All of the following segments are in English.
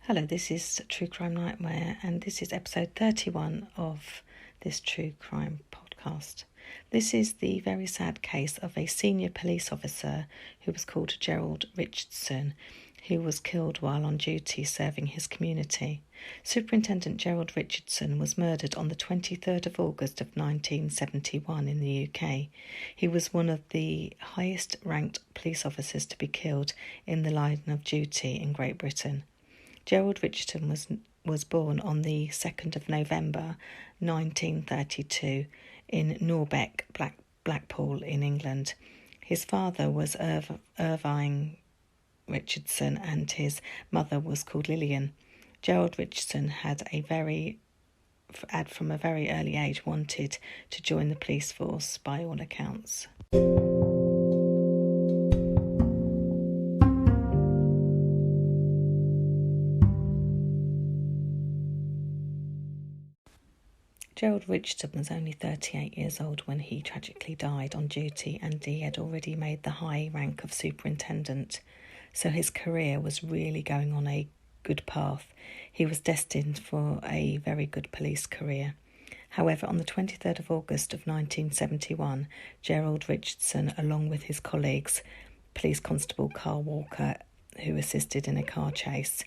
Hello, this is True Crime Nightmare, and this is episode 31 of this True Crime podcast. This is the very sad case of a senior police officer who was called Gerald Richardson, who was killed while on duty serving his community. Superintendent Gerald Richardson was murdered on the 23rd of August of 1971 in the UK. He was one of the highest ranked police officers to be killed in the line of duty in Great Britain. Gerald Richardson was born on the 2nd of November 1932 in Norbeck, Blackpool in England. His father was Irvine Richardson and his mother was called Lillian. Gerald Richardson had from a very early age wanted to join the police force by all accounts. Gerald Richardson was only 38 years old when he tragically died on duty, and he had already made the high rank of superintendent, so his career was really going on a good path. He was destined for a very good police career. However, on the 23rd of August of 1971, Gerald Richardson, along with his colleagues, Police Constable Carl Walker, who assisted in a car chase,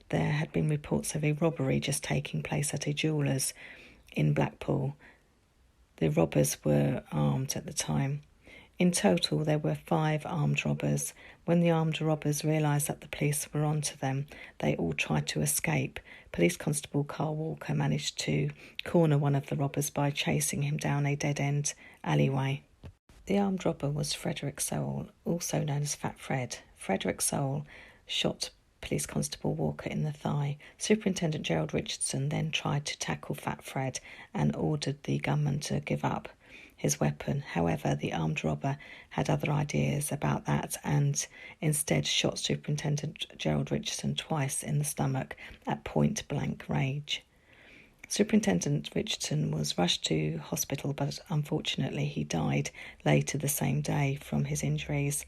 there had been reports of a robbery just taking place at a jeweller's in Blackpool. The robbers were armed at the time. In total, there were 5 armed robbers. When the armed robbers realised that the police were onto them, they all tried to escape. Police Constable Carl Walker managed to corner one of the robbers by chasing him down a dead-end alleyway. The armed robber was Frederick Sowell, also known as Fat Fred. Frederick Sowell shot Police Constable Walker in the thigh. Superintendent Gerald Richardson then tried to tackle Fat Fred and ordered the gunman to give up his weapon. However, the armed robber had other ideas about that and instead shot Superintendent Gerald Richardson twice in the stomach at point-blank range. Superintendent Richardson was rushed to hospital, but unfortunately he died later the same day from his injuries.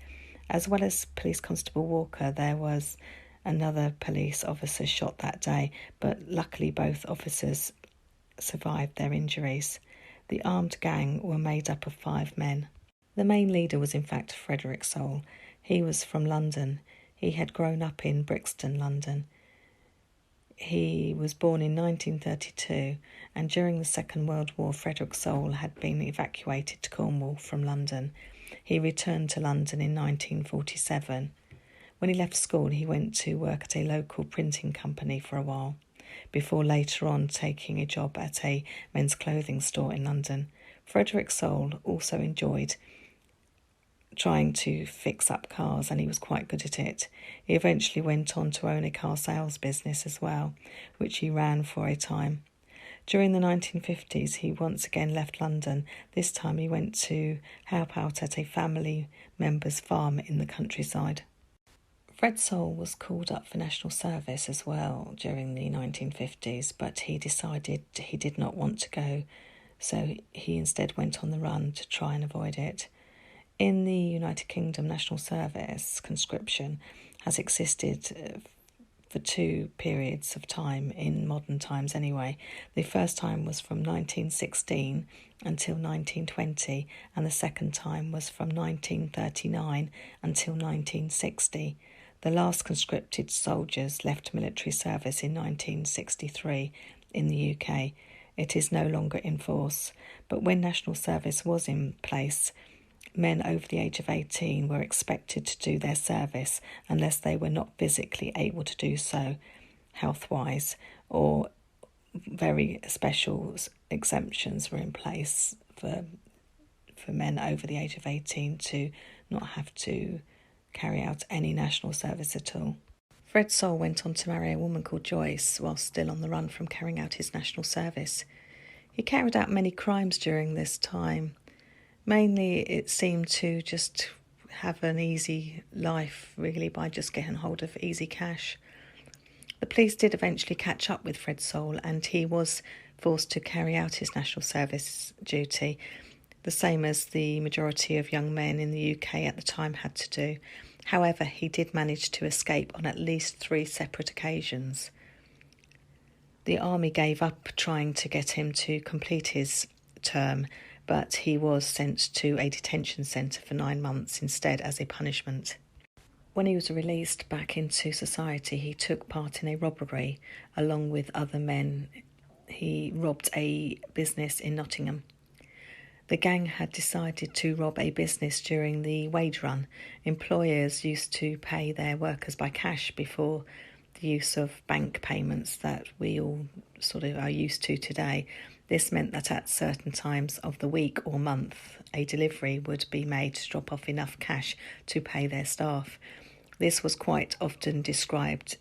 As well as Police Constable Walker, there was another police officer shot that day, but luckily both officers survived their injuries. The armed gang were made up of 5 men. The main leader was in fact Frederick Sowell. He was from London. He had grown up in Brixton, London. He was born in 1932, and during the Second World War, Frederick Sowell had been evacuated to Cornwall from London. He returned to London in 1947. When he left school, he went to work at a local printing company for a while, before later on taking a job at a men's clothing store in London. Frederick Sowell also enjoyed trying to fix up cars, and he was quite good at it. He eventually went on to own a car sales business as well, which he ran for a time. During the 1950s, he once again left London. This time he went to help out at a family member's farm in the countryside. Fred Sowell was called up for national service as well during the 1950s, but he decided he did not want to go, so he instead went on the run to try and avoid it. In the United Kingdom, national service conscription has existed for 2 periods of time, in modern times anyway. The first time was from 1916 until 1920, and the second time was from 1939 until 1960. The last conscripted soldiers left military service in 1963 in the UK. It is no longer in force, but when national service was in place, men over the age of 18 were expected to do their service unless they were not physically able to do so, health-wise, or very special exemptions were in place for men over the age of 18 to not have to carry out any national service at all. Fred Sowell went on to marry a woman called Joyce whilst still on the run from carrying out his national service. He carried out many crimes during this time. Mainly it seemed to just have an easy life, really, by just getting hold of easy cash. The police did eventually catch up with Fred Sowell, and he was forced to carry out his national service duty, the same as the majority of young men in the UK at the time had to do. However, he did manage to escape on at least 3 separate occasions. The army gave up trying to get him to complete his term, but he was sent to a detention centre for 9 months instead as a punishment. When he was released back into society, he took part in a robbery along with other men. He robbed a business in Nottingham. The gang had decided to rob a business during the wage run. Employers used to pay their workers by cash before the use of bank payments that we all sort of are used to today. This meant that at certain times of the week or month, a delivery would be made to drop off enough cash to pay their staff. This was quite often described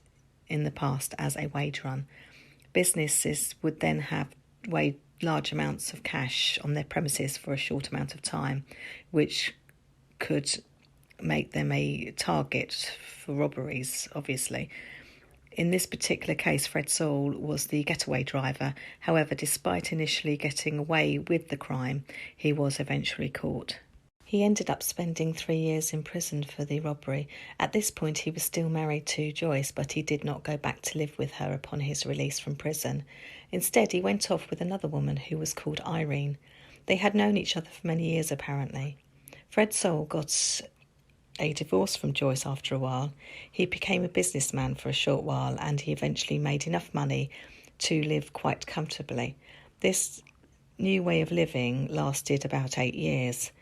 in the past as a wage run. Businesses would then have large amounts of cash on their premises for a short amount of time, which could make them a target for robberies, obviously. In this particular case, Fred Saul was the getaway driver. However, despite initially getting away with the crime, he was eventually caught. He ended up spending 3 years in prison for the robbery. At this point, he was still married to Joyce, but he did not go back to live with her upon his release from prison. Instead, he went off with another woman who was called Irene. They had known each other for many years, apparently. Fred Saul got a divorce from Joyce after a while. He became a businessman for a short while, and he eventually made enough money to live quite comfortably. This new way of living lasted about 8 years.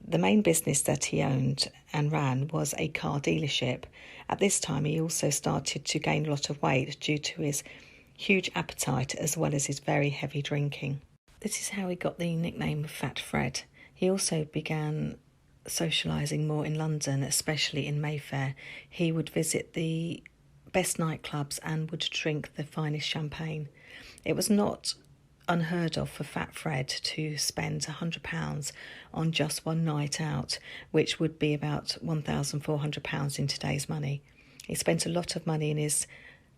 The main business that he owned and ran was a car dealership. At this time, he also started to gain a lot of weight due to his huge appetite as well as his very heavy drinking. This is how he got the nickname Fat Fred. He also began socialising more in London, especially in Mayfair. He would visit the best nightclubs and would drink the finest champagne. It was not unheard of for Fat Fred to spend £100 on just one night out, which would be about £1,400 in today's money. He spent a lot of money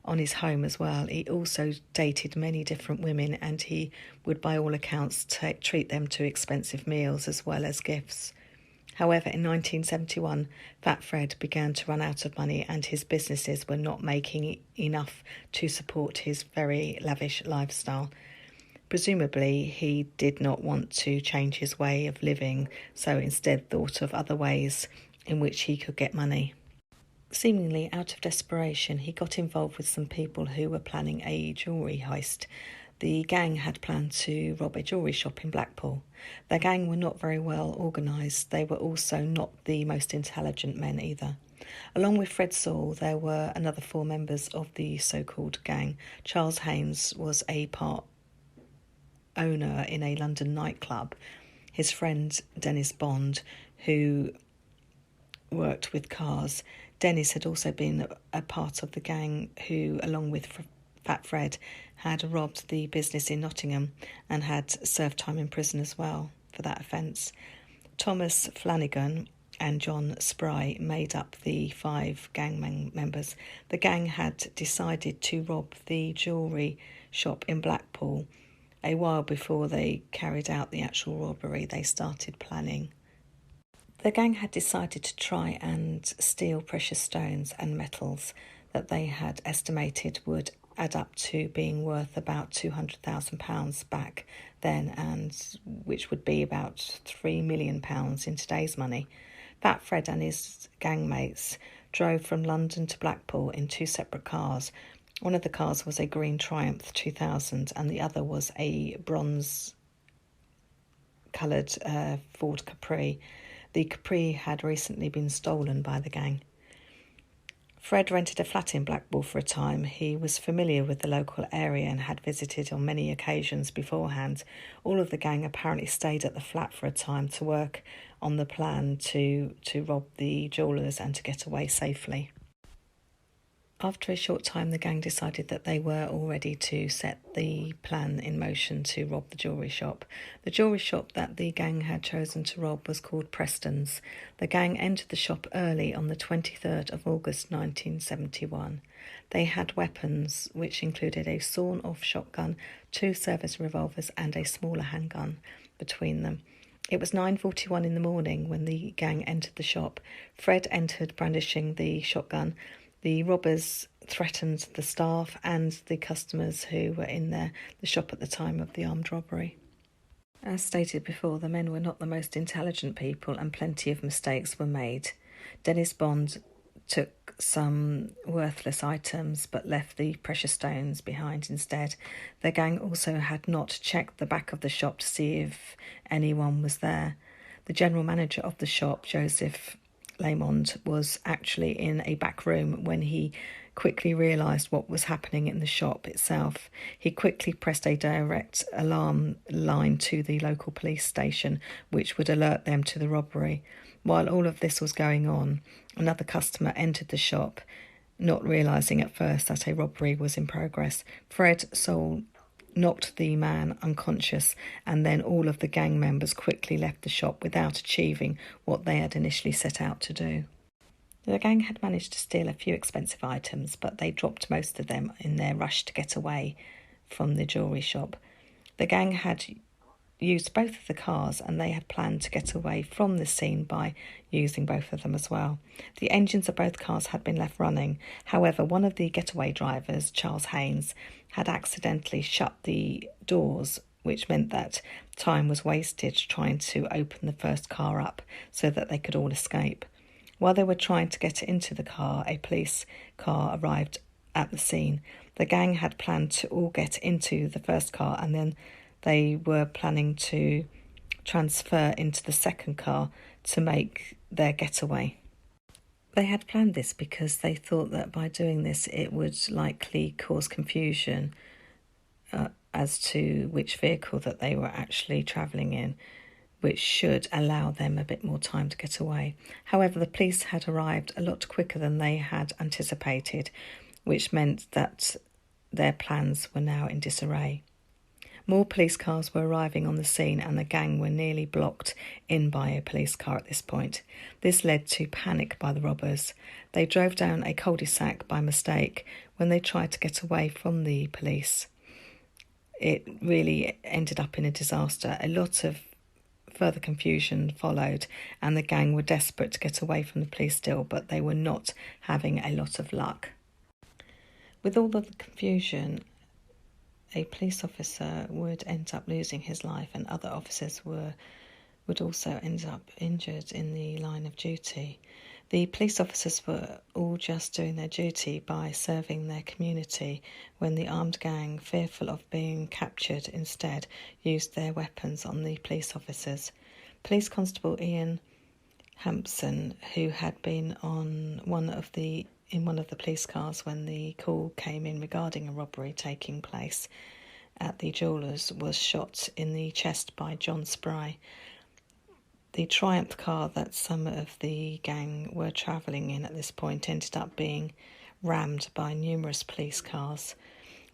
on his home as well. He also dated many different women, and he would, by all accounts, treat them to expensive meals as well as gifts. However, in 1971, Fat Fred began to run out of money, and his businesses were not making enough to support his very lavish lifestyle. Presumably, he did not want to change his way of living, so instead thought of other ways in which he could get money. Seemingly out of desperation, he got involved with some people who were planning a jewellery heist. The gang had planned to rob a jewellery shop in Blackpool. The gang were not very well organised. They were also not the most intelligent men either. Along with Fred Saul, there were another 4 members of the so-called gang. Charles Haynes was a part owner in a London nightclub. His friend Dennis Bond, who worked with cars. Dennis had also been a part of the gang who, along with Fat Fred, had robbed the business in Nottingham and had served time in prison as well for that offence. Thomas Flanagan and John Spry made up the 5 gang members. The gang had decided to rob the jewellery shop in Blackpool. A while before they carried out the actual robbery, they started planning. The gang had decided to try and steal precious stones and metals that they had estimated would add up to being worth about £200,000 back then, and which would be about £3 million in today's money. Fat Fred and his gang mates drove from London to Blackpool in 2 separate cars. One of the cars was a green Triumph 2000 and the other was a bronze-coloured Ford Capri. The Capri had recently been stolen by the gang. Fred rented a flat in Blackpool for a time. He was familiar with the local area and had visited on many occasions beforehand. All of the gang apparently stayed at the flat for a time to work on the plan to rob the jewellers and to get away safely. After a short time, the gang decided that they were all ready to set the plan in motion to rob the jewellery shop. The jewellery shop that the gang had chosen to rob was called Preston's. The gang entered the shop early on the 23rd of August 1971. They had weapons, which included a sawn-off shotgun, 2 service revolvers and a smaller handgun between them. It was 9:41 in the morning when the gang entered the shop. Fred entered brandishing the shotgun. The robbers threatened the staff and the customers who were in the shop at the time of the armed robbery. As stated before, the men were not the most intelligent people and plenty of mistakes were made. Dennis Bond took some worthless items but left the precious stones behind instead. The gang also had not checked the back of the shop to see if anyone was there. The general manager of the shop, Joseph Lamond, was actually in a back room when he quickly realised what was happening in the shop itself. He quickly pressed a direct alarm line to the local police station, which would alert them to the robbery. While all of this was going on, another customer entered the shop, not realising at first that a robbery was in progress. Fred Soule knocked the man unconscious, and then all of the gang members quickly left the shop without achieving what they had initially set out to do. The gang had managed to steal a few expensive items, but they dropped most of them in their rush to get away from the jewellery shop. The gang had used both of the cars and they had planned to get away from the scene by using both of them as well. The engines of both cars had been left running. However, one of the getaway drivers, Charles Haynes, had accidentally shut the doors, which meant that time was wasted trying to open the first car up so that they could all escape. While they were trying to get into the car, a police car arrived at the scene. The gang had planned to all get into the first car and then they were planning to transfer into the second car to make their getaway. They had planned this because they thought that by doing this it would likely cause confusion as to which vehicle that they were actually travelling in, which should allow them a bit more time to get away. However, the police had arrived a lot quicker than they had anticipated, which meant that their plans were now in disarray. More police cars were arriving on the scene and the gang were nearly blocked in by a police car at this point. This led to panic by the robbers. They drove down a cul-de-sac by mistake when they tried to get away from the police. It really ended up in a disaster. A lot of further confusion followed and the gang were desperate to get away from the police still, but they were not having a lot of luck. With all of the confusion, a police officer would end up losing his life and other officers would also end up injured in the line of duty. The police officers were all just doing their duty by serving their community when the armed gang, fearful of being captured instead, used their weapons on the police officers. Police Constable Ian Hampson, who had been in one of the police cars when the call came in regarding a robbery taking place at the jewellers, was shot in the chest by John Spry. The Triumph car that some of the gang were travelling in at this point ended up being rammed by numerous police cars.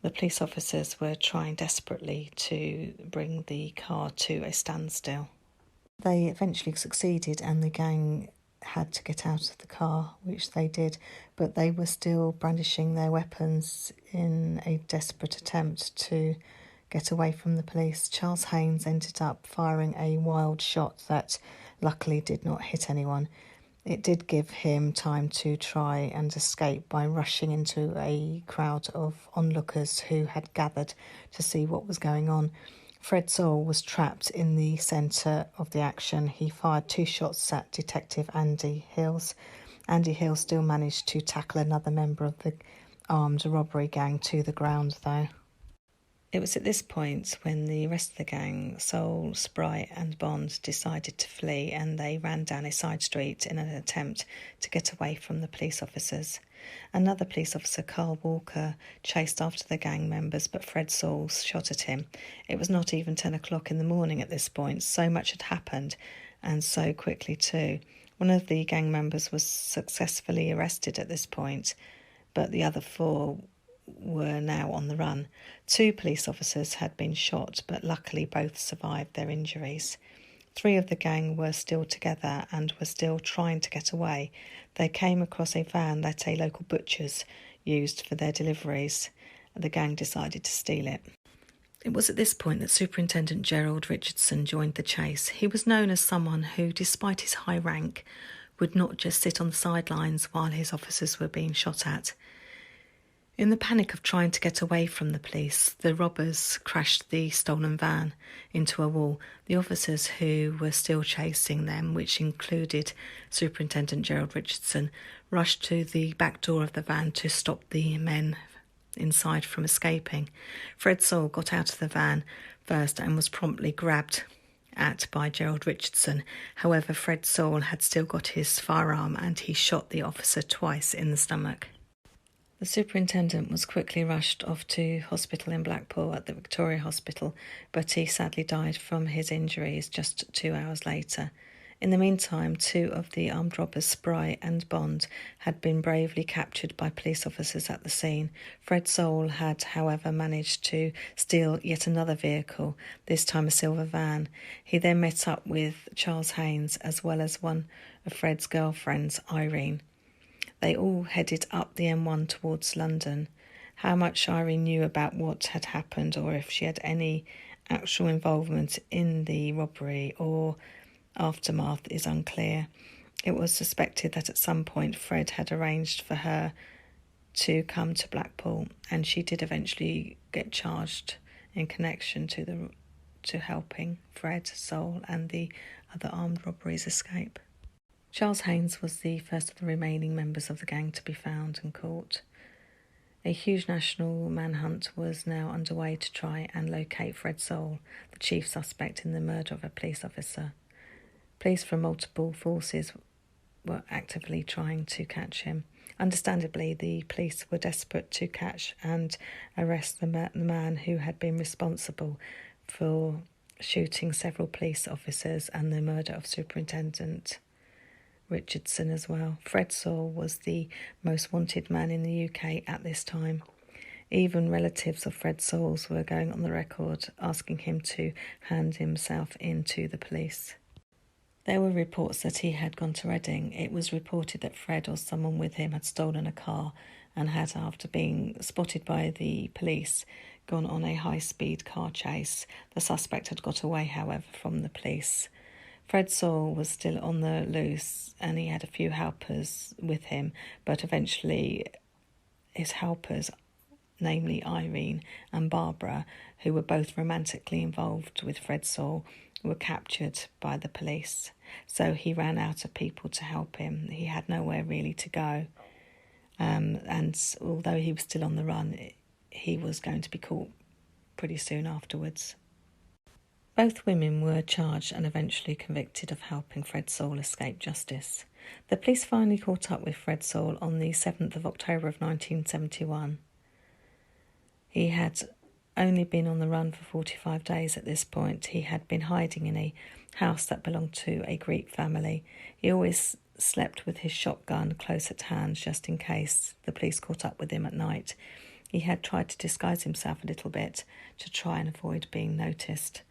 The police officers were trying desperately to bring the car to a standstill. They eventually succeeded and the gang had to get out of the car, which they did, but they were still brandishing their weapons in a desperate attempt to get away from the police. Charles Haynes ended up firing a wild shot that luckily did not hit anyone. It did give him time to try and escape by rushing into a crowd of onlookers who had gathered to see what was going on. Fred Soule was trapped in the centre of the action. He fired 2 shots at Detective Andy Hills. Andy Hills still managed to tackle another member of the armed robbery gang to the ground, though. It was at this point when the rest of the gang, Soule, Spry and Bond, decided to flee and they ran down a side street in an attempt to get away from the police officers. Another police officer, Carl Walker, chased after the gang members, but Fred Soule shot at him. It was not even 10 o'clock in the morning at this point. So much had happened, and so quickly too. One of the gang members was successfully arrested at this point, but the other 4 were now on the run. 2 police officers had been shot, but luckily both survived their injuries. 3 of the gang were still together and were still trying to get away. They came across a van that a local butcher's used for their deliveries. The gang decided to steal it. It was at this point that Superintendent Gerald Richardson joined the chase. He was known as someone who, despite his high rank, would not just sit on the sidelines while his officers were being shot at. In the panic of trying to get away from the police, the robbers crashed the stolen van into a wall. The officers who were still chasing them, which included Superintendent Gerald Richardson, rushed to the back door of the van to stop the men inside from escaping. Fred Saul got out of the van first and was promptly grabbed at by Gerald Richardson. However, Fred Saul had still got his firearm and he shot the officer twice in the stomach. The superintendent was quickly rushed off to hospital in Blackpool at the Victoria Hospital, but he sadly died from his injuries just 2 hours later. In the meantime, 2 of the armed robbers, Spry and Bond, had been bravely captured by police officers at the scene. Fred Saul had, however, managed to steal yet another vehicle, this time a silver van. He then met up with Charles Haynes, as well as one of Fred's girlfriends, Irene. They all headed up the M1 towards London. How much Irene knew about what had happened, or if she had any actual involvement in the robbery or aftermath, is unclear. It was suspected that at some point Fred had arranged for her to come to Blackpool, and she did eventually get charged in connection to helping Fred Saul and the other armed robberies escape. Charles Haynes was the first of the remaining members of the gang to be found and caught. A huge national manhunt was now underway to try and locate Fred Saul, the chief suspect in the murder of a police officer. Police from multiple forces were actively trying to catch him. Understandably, the police were desperate to catch and arrest the man who had been responsible for shooting several police officers and the murder of Superintendent Richardson as well. Fred Saul was the most wanted man in the UK at this time. Even relatives of Fred Saul's were going on the record asking him to hand himself in to the police. There were reports that he had gone to Reading. It was reported that Fred or someone with him had stolen a car and had, after being spotted by the police, gone on a high-speed car chase. The suspect had got away, however, from the police. Fred Saul was still on the loose and he had a few helpers with him, but eventually his helpers, namely Irene and Barbara, who were both romantically involved with Fred Saul, were captured by the police. So he ran out of people to help him. He had nowhere really to go. And although he was still on the run, he was going to be caught pretty soon afterwards. Both women were charged and eventually convicted of helping Fred Saul escape justice. The police finally caught up with Fred Saul on the 7th of October of 1971. He had only been on the run for 45 days at this point. He had been hiding in a house that belonged to a Greek family. He always slept with his shotgun close at hand just in case the police caught up with him at night. He had tried to disguise himself a little bit to try and avoid being noticed.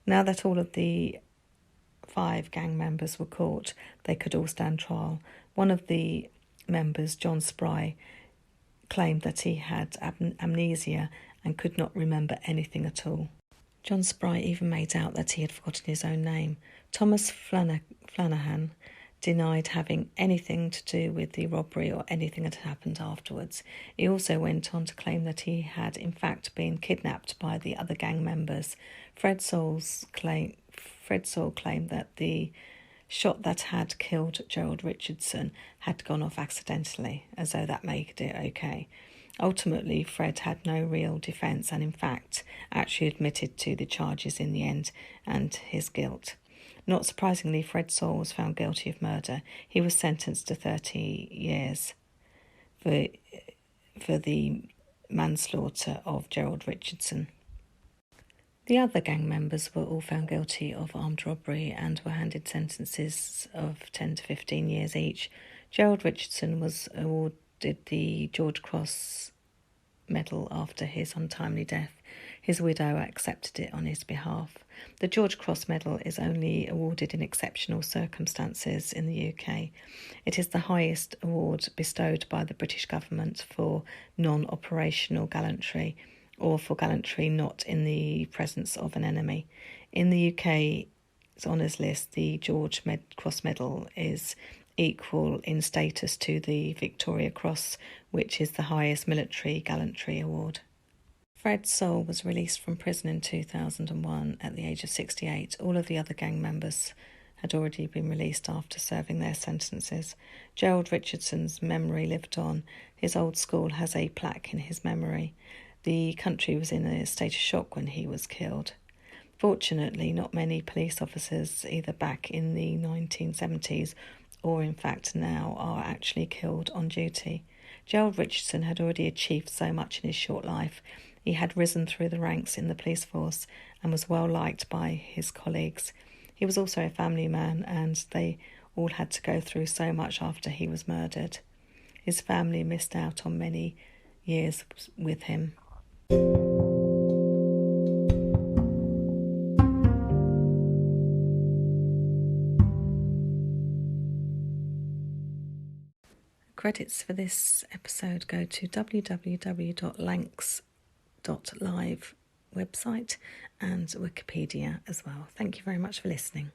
Now that all of the 5 gang members were caught, they could all stand trial. One of the members, John Spry, claimed that he had amnesia and could not remember anything at all. John Spry even made out that he had forgotten his own name. Thomas Flanahan denied having anything to do with the robbery or anything that had happened afterwards. He also went on to claim that he had in fact been kidnapped by the other gang members. Fred Saul claimed that the shot that had killed Gerald Richardson had gone off accidentally, as though that made it okay. Ultimately, Fred had no real defence and in fact actually admitted to the charges in the end and his guilt. Not surprisingly, Fred Saul was found guilty of murder. He was sentenced to 30 years for the manslaughter of Gerald Richardson. The other gang members were all found guilty of armed robbery and were handed sentences of 10 to 15 years each. Gerald Richardson was awarded the George Cross Medal after his untimely death. His widow accepted it on his behalf. The George Cross Medal is only awarded in exceptional circumstances in the UK. It is the highest award bestowed by the British government for non-operational gallantry, or for gallantry not in the presence of an enemy. In the UK's honours list, the George Cross Medal is equal in status to the Victoria Cross, which is the highest military gallantry award. Fred Soule was released from prison in 2001 at the age of 68. All of the other gang members had already been released after serving their sentences. Gerald Richardson's memory lived on. His old school has a plaque in his memory. The country was in a state of shock when he was killed. Fortunately, not many police officers, either back in the 1970s or in fact now, are actually killed on duty. Gerald Richardson had already achieved so much in his short life. He had risen through the ranks in the police force and was well liked by his colleagues. He was also a family man, and they all had to go through so much after he was murdered. His family missed out on many years with him. Credits for this episode go to www.lancs.live website and Wikipedia as well. Thank you very much for listening.